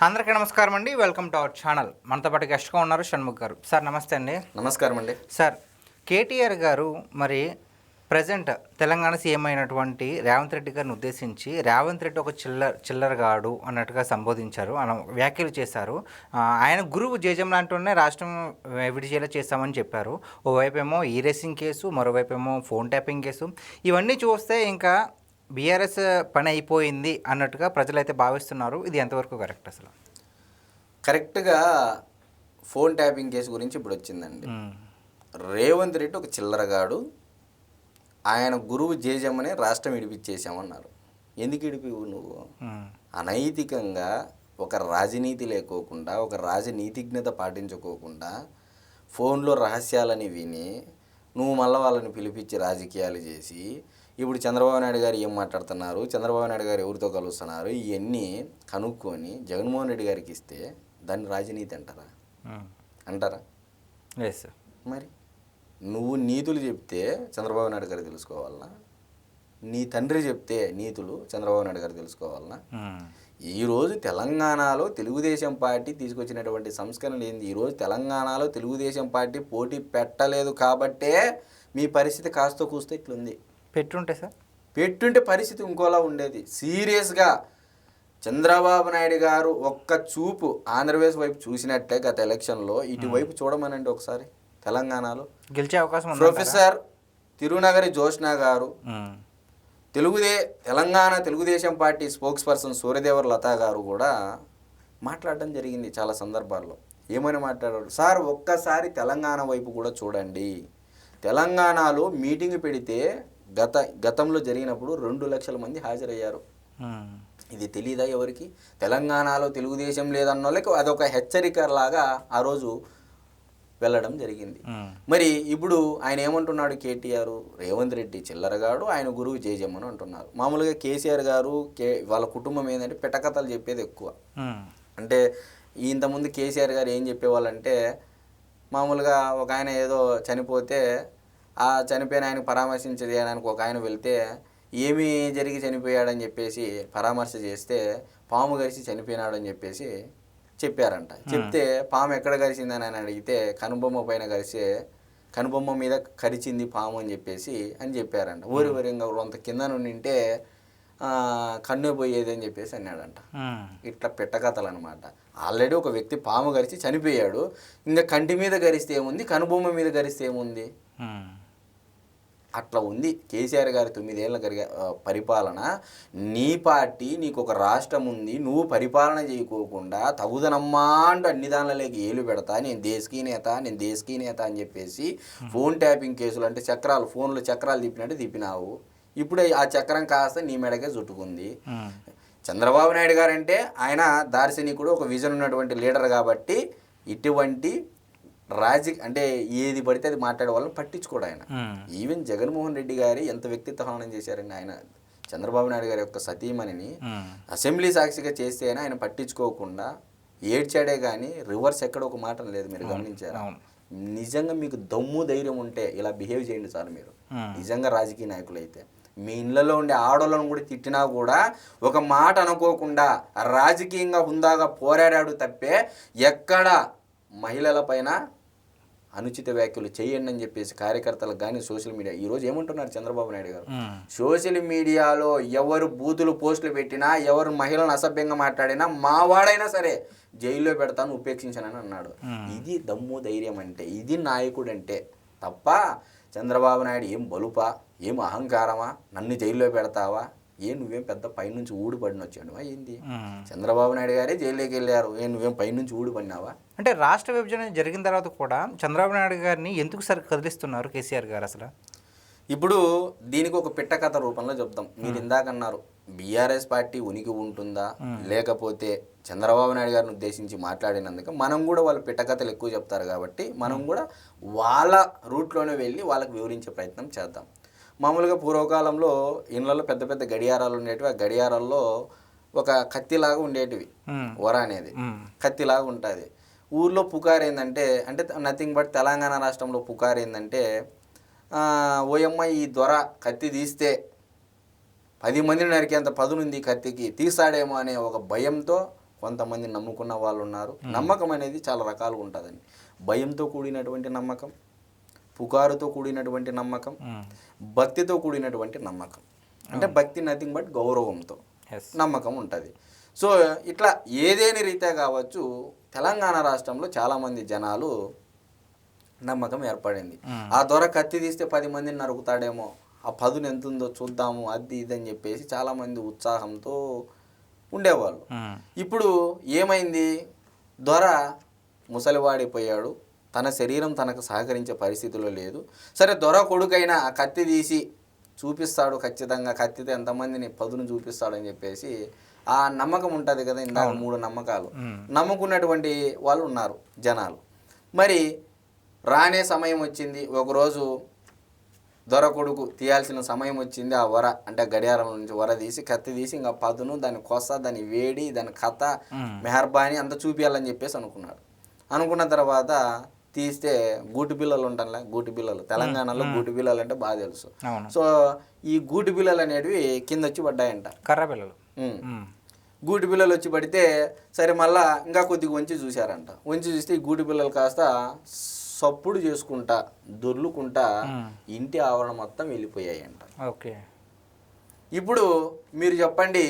అందరికీ నమస్కారం అండి. Welcome to our channel. మనతో పాటు గెస్ట్గా ఉన్నారు షణ్ముఖ్ గారు. సార్ నమస్తే అండి. నమస్కారం అండి. సార్, కేటీఆర్ గారు మరి ప్రజెంట్ తెలంగాణ సీఎం అయినటువంటి రేవంత్ రెడ్డి గారిని ఉద్దేశించి రేవంత్ రెడ్డి ఒక చిల్లరగాడు అన్నట్టుగా సంబోధించారు, వ్యాఖ్యలు చేశారు. ఆయన గురువు జేజం లాంటి రాష్ట్రం విడిచేలా చేస్తామని చెప్పారు. ఓవైపేమో ఈ రేసింగ్ కేసు, మరోవైపేమో ఫోన్ ట్యాపింగ్ కేసు. ఇవన్నీ చూస్తే ఇంకా బీఆర్ఎస్ పని అయిపోయింది అన్నట్టుగా ప్రజలైతే భావిస్తున్నారు. ఇది ఎంతవరకు కరెక్ట్? అసలు కరెక్ట్గా ఫోన్ ట్యాపింగ్ కేసు గురించి ఇప్పుడు వచ్చిందండి. రేవంత్ రెడ్డి ఒక చిల్లరగాడు, ఆయన గురువు జేజమ్మనే రాష్ట్రం ఇడిపించేసామన్నారు. ఎందుకు ఇడిపివు నువ్వు? అనైతికంగా ఒక రాజనీతి లేకోకుండా, ఒక రాజనీతిజ్ఞత పాటించుకోకుండా ఫోన్లో రహస్యాలని విని నువ్వు మళ్ళీ వాళ్ళని పిలిపించి రాజకీయాలు చేసి ఇప్పుడు చంద్రబాబు నాయుడు గారు ఏం మాట్లాడుతున్నారు, చంద్రబాబు నాయుడు గారు ఎవరితో కలుస్తున్నారు, ఇవన్నీ కనుక్కొని జగన్మోహన్ రెడ్డి గారికి ఇస్తే దాన్ని రాజనీతి అంటారా? అంటారా? మరి నువ్వు నీతులు చెప్తే చంద్రబాబు నాయుడు గారు తెలుసుకోవాలన్నా, నీ తండ్రి చెప్తే నీతులు చంద్రబాబు నాయుడు గారు తెలుసుకోవాలన్నా? ఈరోజు తెలంగాణలో తెలుగుదేశం పార్టీ తీసుకొచ్చినటువంటి సంస్కరణలు ఏంది? ఈరోజు తెలంగాణలో తెలుగుదేశం పార్టీ పోటీ పెట్టలేదు కాబట్టే మీ పరిస్థితి కాస్త కూస్తే ఇట్లుంది. పెట్టుంటే సార్, పెట్టుంటే పరిస్థితి ఇంకోలా ఉండేది. సీరియస్గా చంద్రబాబు నాయుడు గారు ఒక్క చూపు ఆంధ్రప్రదేశ్ వైపు చూసినట్టే గత ఎలక్షన్లో ఇటువైపు చూడమనండి ఒకసారి. తెలంగాణలో గెలిచే అవకాశం. ప్రొఫెసర్ తిరునగరి జోష్నా గారు, Telangana Telugu Desam party spokesperson Suryadevar Lata గారు కూడా మాట్లాడడం జరిగింది చాలా సందర్భాల్లో. ఏమని మాట్లాడారు? సార్ ఒక్కసారి తెలంగాణ వైపు కూడా చూడండి. తెలంగాణలో మీటింగ్ పెడితే గతంలో జరిగినప్పుడు 2 లక్షల మంది హాజరయ్యారు. ఇది తెలీదా ఎవరికి? తెలంగాణలో తెలుగుదేశం లేదన్న వాళ్ళకి అదొక హెచ్చరికలాగా ఆ రోజు వెళ్ళడం జరిగింది. మరి ఇప్పుడు ఆయన ఏమంటున్నాడు? కేటీఆర్ రేవంత్ రెడ్డి చిల్లరగాడు, ఆయన గురువు జేజమ్మని అంటున్నారు. మామూలుగా కేసీఆర్ గారు వాళ్ళ కుటుంబం ఏంటంటే పిటకథలు చెప్పేది ఎక్కువ. అంటే ఇంతకుముందు కేసీఆర్ గారు ఏం చెప్పేవాళ్ళంటే, మామూలుగా ఒక ఆయన ఏదో చనిపోతే ఆ చనిపోయిన ఆయన పరామర్శించడానికి ఒక ఆయన వెళ్తే ఏమీ జరిగి చనిపోయాడని చెప్పేసి పరామర్శ చేస్తే పాము గరిచి చనిపోయినాడని చెప్పేసి చెప్పారంట. చెప్తే పాము ఎక్కడ కరిచిందని అని అడిగితే కనుబొమ్మ పైన కరిసే, కనుబొమ్మ మీద కరిచింది పాము అని చెప్పారంట. ఊరి ఇంకా అంత కింద నుండింటే కన్ను పోయేది అని చెప్పేసి అన్నాడంట. ఇట్లా పెట్టకథలు అనమాట. ఆల్రెడీ ఒక వ్యక్తి పాము గరిచి చనిపోయాడు, ఇంకా కంటి మీద గరిస్తే ఏముంది, కనుబొమ్మ మీద గరిస్తే ఏముంది? అట్లా ఉంది కేసీఆర్ గారి 9 ఏళ్ళ పరిపాలన. నీ పార్టీ, నీకు ఒక రాష్ట్రం ఉంది, నువ్వు పరిపాలన చేయకోకుండా తగుదనమ్మా అంటూ అన్ని దానిలోకి ఏలు పెడతా, నేను దేశకీ నేత అని చెప్పేసి ఫోన్ ట్యాపింగ్ కేసులు అంటే ఫోన్లో చక్రాలు తిప్పినట్టు తిప్పినావు. ఇప్పుడే ఆ చక్రం కాస్త నీ మెడకే చుట్టుకుంది. చంద్రబాబు నాయుడు గారు అంటే ఆయన దార్శనికుడు, ఒక విజన్ ఉన్నటువంటి లీడర్ కాబట్టి ఇటువంటి అంటే ఏది పడితే అది మాట్లాడే వాళ్ళని పట్టించుకోడు ఆయన. ఈవెన్ జగన్మోహన్ రెడ్డి గారి ఎంత వ్యక్తిత్వ హననం చేశారండి ఆయన. చంద్రబాబు నాయుడు గారి యొక్క సతీమణిని అసెంబ్లీ సాక్షిగా చేస్తే ఆయన పట్టించుకోకుండా ఏడ్చాడే కానీ రివర్స్ ఎక్కడ ఒక మాట లేదు. మీరు గమనించారా? నిజంగా మీకు దమ్ము ధైర్యం ఉంటే ఇలా బిహేవ్ చేయండి సార్. మీరు నిజంగా రాజకీయ నాయకులు అయితే మీ ఇళ్లలో ఉండే ఆడోళ్ళను కూడా తిట్టినా కూడా ఒక మాట అనుకోకుండా రాజకీయంగా హుందాగా పోరాడాడు తప్పే ఎక్కడ మహిళల పైన అనుచిత వ్యాఖ్యలు చేయండి అని చెప్పేసి కార్యకర్తలకు కానీ సోషల్ మీడియా ఈరోజు ఏమంటున్నారు చంద్రబాబు నాయుడు గారు? సోషల్ మీడియాలో ఎవరు బూతులు పోస్టులు పెట్టినా, ఎవరు మహిళలను అసభ్యంగా మాట్లాడినా మావాడైనా సరే జైల్లో పెడతాను, ఉపేక్షించానని అన్నాడు. ఇది దమ్ము ధైర్యం అంటే, ఇది నాయకుడు అంటే. తప్ప చంద్రబాబు నాయుడు ఏం బలుపా, ఏం అహంకారమా, నన్ను జైల్లో పెడతావా, నువ్వేం పెద్ద పైనుంచి ఊడిపడిన వచ్చాడు ఏంది? చంద్రబాబు నాయుడు గారే జైల్లోకి వెళ్ళారు, నువ్వేం పైనుంచి ఊడిపడినావా? అంటే రాష్ట్ర విభజన జరిగిన తర్వాత కూడా చంద్రబాబు నాయుడు గారిని ఎందుకు కదిలిస్తున్నారు కేసీఆర్ గారు అసలు? ఇప్పుడు దీనికి ఒక పిట్టకథ రూపంలో చెప్తాం. మీరు ఇందాక అన్నారు బీఆర్ఎస్ పార్టీ ఉనికి ఉంటుందా, లేకపోతే చంద్రబాబు నాయుడు గారిని ఉద్దేశించి మాట్లాడినందుకు మనం కూడా వాళ్ళు పిట్టకథలు ఎక్కువ చెప్తారు కాబట్టి మనం కూడా వాళ్ళ రూట్లోనే వెళ్ళి వాళ్ళకి వివరించే ప్రయత్నం చేద్దాం. మామూలుగా పూర్వకాలంలో ఇళ్ళల్లో పెద్ద పెద్ద గడియారాలు ఉండేటివి. ఆ గడియారాల్లో ఒక కత్తిలాగా ఉండేటివి, వర అనేది కత్తిలాగా ఉంటుంది. ఊర్లో పుకారు ఏంటంటే, అంటే నథింగ్ బట్ తెలంగాణ రాష్ట్రంలో పుకారు ఏంటంటే, ఓయమ్మ ఈ దొర కత్తి తీస్తే 10 మందిని నరికేంత పదునుంది కత్తికి, తీసాడేమో అనే ఒక భయంతో కొంతమంది నమ్ముకున్న వాళ్ళు ఉన్నారు. నమ్మకం అనేది చాలా రకాలుగా ఉంటుందండి. భయంతో కూడినటువంటి నమ్మకం, పుకారుతో కూడినటువంటి నమ్మకం, భక్తితో కూడినటువంటి నమ్మకం. అంటే భక్తి నథింగ్ బట్ గౌరవంతో నమ్మకం ఉంటుంది. సో ఇట్లా ఏదేని రీతే కావచ్చు, తెలంగాణ రాష్ట్రంలో చాలామంది జనాలు నమ్మకం ఏర్పడింది. ఆ దొర కత్తి తీస్తే 10 మందిని నరుకుతాడేమో, ఆ పదును ఎంత ఉందో చూద్దాము, అది ఇది అని చెప్పేసి చాలామంది ఉత్సాహంతో ఉండేవాళ్ళు. ఇప్పుడు ఏమైంది, దొర ముసలివాడిపోయాడు, తన శరీరం తనకు సహకరించే పరిస్థితిలో లేదు. సరే, దొర కొడుకైనా ఆ కత్తి తీసి చూపిస్తాడు, ఖచ్చితంగా కత్తితో ఎంతమందిని పదును చూపిస్తాడని చెప్పేసి ఆ నమ్మకం ఉంటుంది కదా. ఇందాక 3 నమ్మకాలు నమ్ముకున్నటువంటి వాళ్ళు ఉన్నారు జనాలు. మరి రానే సమయం వచ్చింది, ఒకరోజు దొర కొడుకు తీయాల్సిన సమయం వచ్చింది. ఆ వర అంటే గడియారం నుంచి వర తీసి కత్తి తీసి ఇంకా పదును, దాని కొస, దాని వేడి, దాని కథ, మెహర్బానీ అంతా చూపించాలని చెప్పేసి అనుకున్నాడు. అనుకున్న తర్వాత తీస్తే గూటి బిల్లలు ఉంటానులే, గూటి బిల్లలు తెలంగాణలో గూటి బిల్లలు అంటే బాగా తెలుసు. సో ఈ గూటి బిల్లలు అనేటివి కింద వచ్చి పడ్డాయంట, కర్ర బిల్లలు. గూటి బిల్లలు వచ్చి పడితే సరే మళ్ళా ఇంకా కొద్దిగా వంచి చూశారంట. వంచి చూస్తే ఈ గూటి బిల్లలు కాస్త సప్పుడు చేసుకుంటా దొర్లుకుంటా ఇంటి ఆవరణ మొత్తం వెళ్ళిపోయాయంట. ఓకే, ఇప్పుడు మీరు చెప్పండి,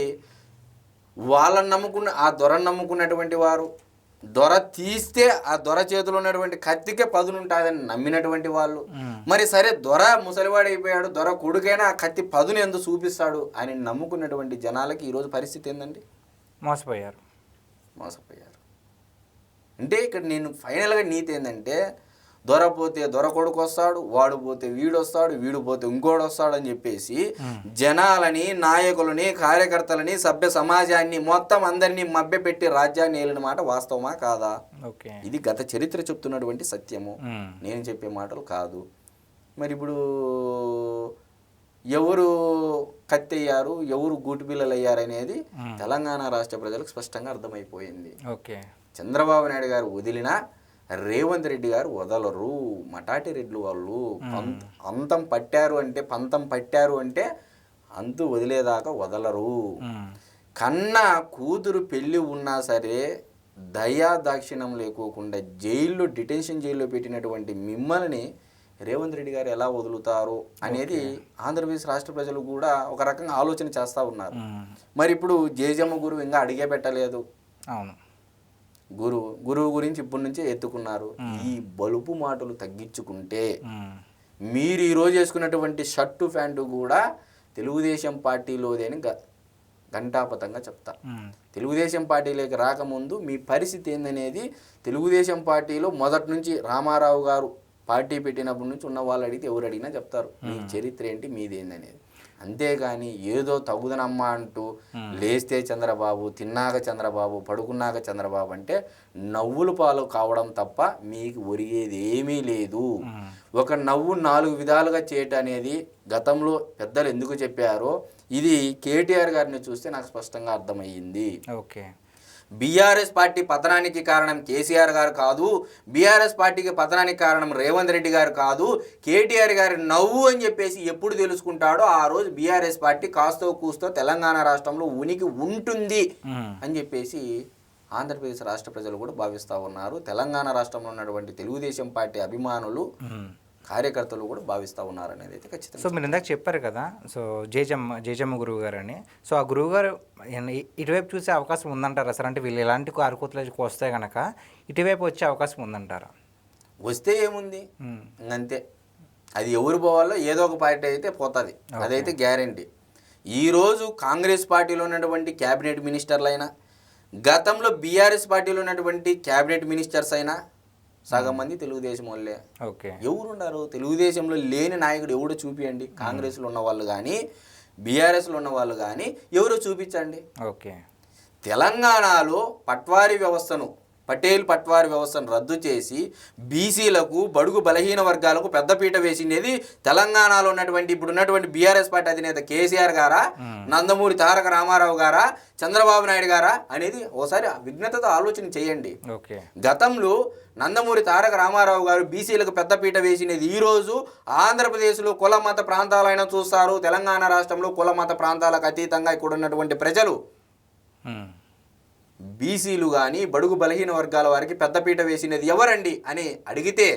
వాళ్ళని నమ్ముకున్న ఆ దొరను నమ్ముకున్నటువంటి వారు, దొర తీస్తే ఆ దొర చేతిలో ఉన్నటువంటి కత్తికే పదునుంటుందని నమ్మినటువంటి వాళ్ళు, మరి సరే దొర ముసలివాడైపోయాడు, దొర కొడుకైనా ఆ కత్తి పదును ఎందుకు చూపిస్తాడు అని నమ్ముకున్నటువంటి జనాలకి ఈరోజు పరిస్థితి ఏందండి? మోసపోయారు. అంటే ఇక్కడ నేను ఫైనల్గా నీతి ఏంటంటే, దొర పోతే దొర కొడుకు వస్తాడు, వాడు పోతే వీడు వస్తాడు, వీడు పోతే ఇంకోడు వస్తాడు అని చెప్పేసి జనాలని, నాయకులని, కార్యకర్తలని, సభ్య సమాజాన్ని మొత్తం అందరినీ మభ్యపెట్టి రాజ్యాన్ని ఏలిన మాట వాస్తవమా కాదా? ఇది గత చరిత్ర చెప్తున్నటువంటి సత్యము, నేను చెప్పే మాటలు కాదు. మరి ఇప్పుడు ఎవరు కత్తయ్యారు, ఎవరు గూటి బిల్లలు అయ్యారు అనేది తెలంగాణ రాష్ట్ర ప్రజలకు స్పష్టంగా అర్థమైపోయింది. చంద్రబాబు నాయుడు గారు వదిలినా రేవంత్ రెడ్డి గారు వదలరు. మటాటి రెడ్లు వాళ్ళు పంతం పట్టారు అంటే అంతు వదిలేదాకా వదలరు. కన్న కూతురు పెళ్ళి ఉన్నా సరే దయా దాక్షిణ్యం లేకోకుండా డిటెన్షన్ జైల్లో పెట్టినటువంటి మిమ్మల్ని రేవంత్ రెడ్డి గారు ఎలా వదులుతారు అనేది ఆంధ్రప్రదేశ్ రాష్ట్ర ప్రజలు కూడా ఒక రకంగా ఆలోచన చేస్తూ ఉన్నారు. మరి ఇప్పుడు జేజమ్మ గురువు ఇంకా అడిగే పెట్టలేదు. అవును, గురువు గురించి ఇప్పటి నుంచే ఎత్తుకున్నారు. ఈ బలుపు మాటలు తగ్గించుకుంటే మీరు ఈరోజు వేసుకున్నటువంటి షర్టు ప్యాంటు కూడా తెలుగుదేశం పార్టీలోదే అని ఘంటాపథంగా చెప్తా. తెలుగుదేశం పార్టీలోకి రాకముందు మీ పరిస్థితి ఏందనేది తెలుగుదేశం పార్టీలో మొదటి నుంచి రామారావు గారు పార్టీ పెట్టినప్పటి నుంచి ఉన్న వాళ్ళు అడిగితే ఎవరు అడిగినా చెప్తారు మీ చరిత్ర ఏంటి, మీది ఏందనేది. అంతేగాని ఏదో తగుదనమ్మా అంటూ లేస్తే చంద్రబాబు, తిన్నాక చంద్రబాబు, పడుకున్నాక చంద్రబాబు అంటే నవ్వులు పాలు కావడం తప్ప మీకు ఒరిగేది ఏమీ లేదు. ఒక నవ్వు 4 విధాలుగా చేయటం అనేది గతంలో పెద్దలు ఎందుకు చెప్పారో ఇది కేటీఆర్ గారిని చూస్తే నాకు స్పష్టంగా అర్థమయ్యింది. ఓకే, బీఆర్ఎస్ పార్టీ పతనానికి కారణం కేసీఆర్ గారు కాదు, బీఆర్ఎస్ పార్టీకి పతనానికి కారణం రేవంత్ రెడ్డి గారు కాదు, కేటీఆర్ గారి నవ్వు అని చెప్పేసి ఎప్పుడు తెలుసుకుంటాడో ఆ రోజు బీఆర్ఎస్ పార్టీ కాస్తో కూస్తో తెలంగాణ రాష్ట్రంలో ఉనికి ఉంటుంది అని చెప్పేసి ఆంధ్రప్రదేశ్ రాష్ట్ర ప్రజలు కూడా భావిస్తూ ఉన్నారు. తెలంగాణ రాష్ట్రంలో ఉన్నటువంటి తెలుగుదేశం పార్టీ అభిమానులు, కార్యకర్తలు కూడా భావిస్తూ ఉన్నారు అనేది అయితే ఖచ్చితంగా. సో మీరు ఇందాక చెప్పారు కదా, సో జేజమ్మ గురువు గారు అని. సో ఆ గురువు గారు ఇటువైపు చూసే అవకాశం ఉందంటారా సార్? అంటే వీళ్ళు ఎలాంటి అరుకుతలకు వస్తే కనుక ఇటువైపు వచ్చే అవకాశం ఉందంటారా? వస్తే ఏముంది, అంతే. అది ఎవరు పోవాలో ఏదో ఒక పార్టీ అయితే పోతుంది, అదైతే గ్యారంటీ. ఈరోజు కాంగ్రెస్ పార్టీలో ఉన్నటువంటి క్యాబినెట్ మినిస్టర్లు అయినా, గతంలో బీఆర్ఎస్ పార్టీలో ఉన్నటువంటి క్యాబినెట్ మినిస్టర్స్ అయినా సగం మంది తెలుగుదేశం వాళ్ళే. ఎవరున్నారు తెలుగుదేశంలో లేని నాయకుడు ఎవడో చూపియండి. కాంగ్రెస్లో ఉన్న వాళ్ళు కానీ బీఆర్ఎస్లో ఉన్న వాళ్ళు కానీ ఎవరో చూపించండి. తెలంగాణలో పటేల్ పట్వారీ వ్యవస్థను రద్దు చేసి బీసీలకు, బడుగు బలహీన వర్గాలకు పెద్దపీట వేసినది తెలంగాణలో ఉన్నటువంటి ఇప్పుడున్నటువంటి బీఆర్ఎస్ పార్టీ అధినేత కేసీఆర్ గారా, నందమూరి తారక రామారావు గారా, చంద్రబాబు నాయుడు గారా అనేది ఒకసారి విజ్ఞతతో ఆలోచన చేయండి. గతంలో నందమూరి తారక రామారావు గారు బీసీలకు పెద్దపీట వేసినది ఈరోజు ఆంధ్రప్రదేశ్లో కుల మత ప్రాంతాలైనా చూస్తారు. తెలంగాణ రాష్ట్రంలో కుల మత ప్రాంతాలకు అతీతంగా ఇక్కడ ఉన్నటువంటి ప్రజలు బీసీలు కానీ బడుగు బలహీన వర్గాల వారికి పెద్దపీట వేసినది ఎవరండి అని అడిగితే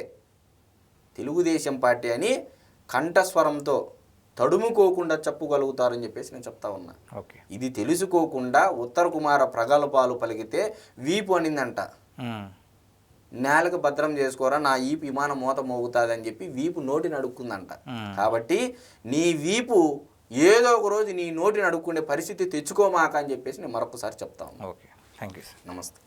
తెలుగుదేశం పార్టీ అని కంఠస్వరంతో తడుముకోకుండా చెప్పగలుగుతారని చెప్పేసి నేను చెప్తా ఉన్నా. ఓకే. ఇది తెలుసుకోకుండా ఉత్తర కుమార ప్రగల్భాలు పలికితే వీపు అనిందంట. నేలకు భద్రం చేసుకోరా, నా ఈపు విమానం మూత మోగుతుంది అని చెప్పి వీపు నోటిని అడుక్కుందంట. కాబట్టి నీ వీపు ఏదో ఒక రోజు నీ నోటిని అడుక్కునే పరిస్థితి తెచ్చుకోమాక అని చెప్పేసి నేను మరొకసారి చెప్తా ఉన్నాను. Okay, thank you sir. నమస్తే.